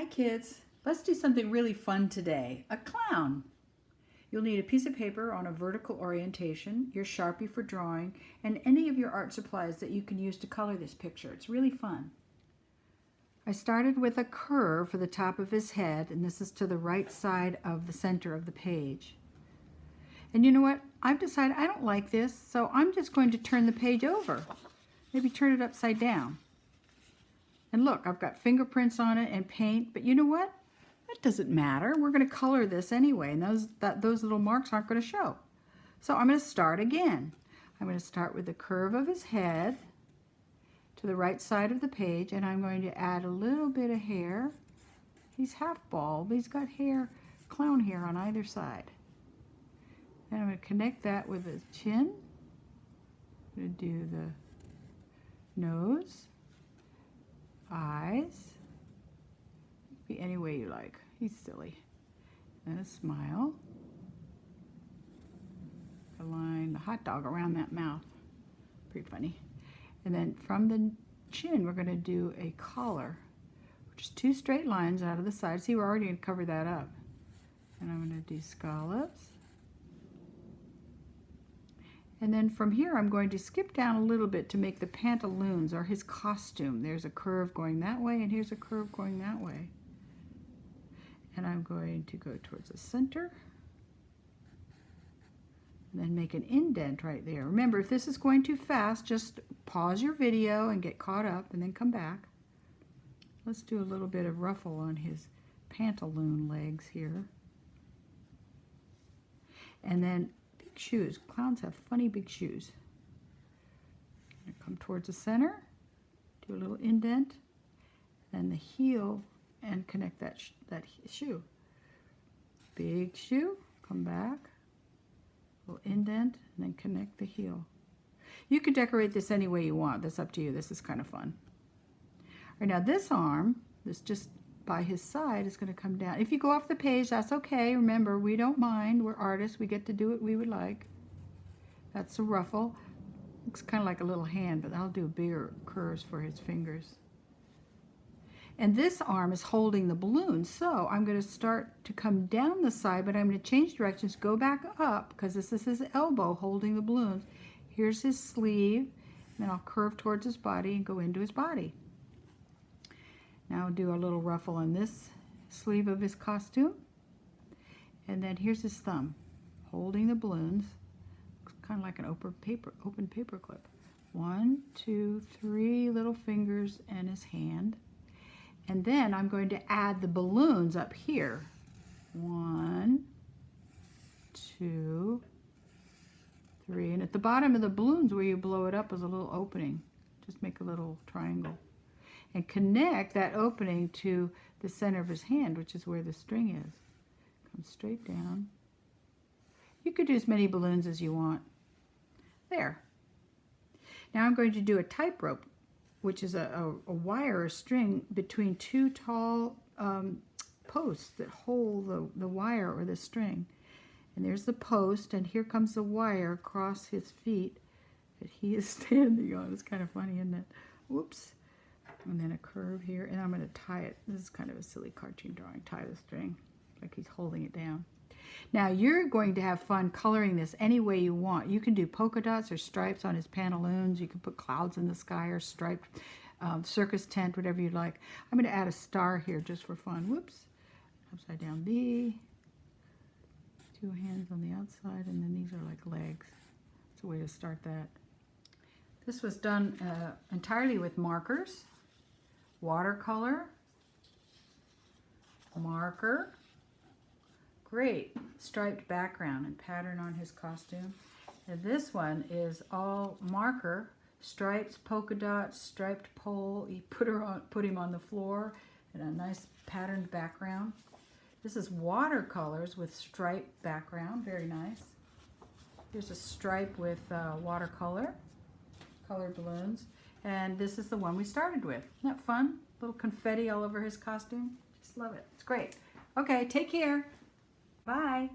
Hi kids, let's do something really fun today, a clown. You'll need a piece of paper on a vertical orientation, your Sharpie for drawing, and any of your art supplies that you can use to color this picture. It's really fun. I started with a curve for the top of his head, and this is to the right side of the center of the page. And you know what? I've decided I don't like this, so I'm just going to turn the page over. Maybe turn it upside down. And look, I've got fingerprints on it and paint, but you know what? That doesn't matter. We're going to color this anyway, and those little marks aren't going to show. So I'm going to start again. I'm going to start with the curve of his head to the right side of the page, and I'm going to add a little bit of hair. He's half bald. He's got hair, clown hair on either side. And I'm going to connect that with his chin. I'm going to do the nose, eyes, be any way you like. He's silly. And a smile. A line, the hot dog around that mouth. Pretty funny. And then from the chin, we're going to do a collar, which is 2 straight lines out of the side. See, we're already going to cover that up. And I'm going to do scallops. And then from here, I'm going to skip down a little bit to make the pantaloons, or his costume. There's a curve going that way, and here's a curve going that way. And I'm going to go towards the center. And then make an indent right there. Remember, if this is going too fast, just pause your video and get caught up, and then come back. Let's do a little bit of ruffle on his pantaloon legs here. And then shoes. Clowns have funny big shoes. I'm going to come towards the center, do a little indent, and the heel, and connect that shoe. Big shoe, come back, little indent, and then connect the heel. You can decorate this any way you want. That's up to you. This is kind of fun. All right, now this arm, this just by his side, is going to come down. If you go off the page, that's okay. Remember, we don't mind. We're artists. We get to do what we would like. That's a ruffle. Looks kind of like a little hand, but I'll do bigger curves for his fingers. And this arm is holding the balloon, so I'm going to start to come down the side, but I'm going to change directions, go back up, because this is his elbow holding the balloons. Here's his sleeve, and then I'll curve towards his body and go into his body. Now I'll do a little ruffle on this sleeve of his costume. And then here's his thumb, holding the balloons. Looks kind of like an open paper clip. 1, 2, 3 little fingers and his hand. And then I'm going to add the balloons up here. 1, 2, 3. And at the bottom of the balloons where you blow it up is a little opening. Just make a little triangle. And connect that opening to the center of his hand, which is where the string is. Come straight down. You could do as many balloons as you want. There. Now I'm going to do a tightrope, which is a wire or string between 2 tall posts that hold the wire or the string. And there's the post, and here comes the wire across his feet that he is standing on. It's kind of funny, isn't it? Whoops. And then a curve here, and I'm going to tie it. This is kind of a silly cartoon drawing. Tie the string like he's holding it down. Now you're going to have fun coloring this any way you want. You can do polka dots or stripes on his pantaloons. You can put clouds in the sky or striped circus tent, whatever you'd like. I'm going to add a star here just for fun. Whoops. Upside down B. 2 hands on the outside, and then these are like legs. It's a way to start that. This was done entirely with markers. Watercolor, marker, great striped background and pattern on his costume. And this one is all marker, stripes, polka dots, striped pole. You put him on the floor and a nice patterned background. This is watercolors with striped background, very nice. Here's a stripe with watercolor, colored balloons. And this is the one we started with. Isn't that fun? Little confetti all over his costume. Just love it. It's great. Okay, take care. Bye.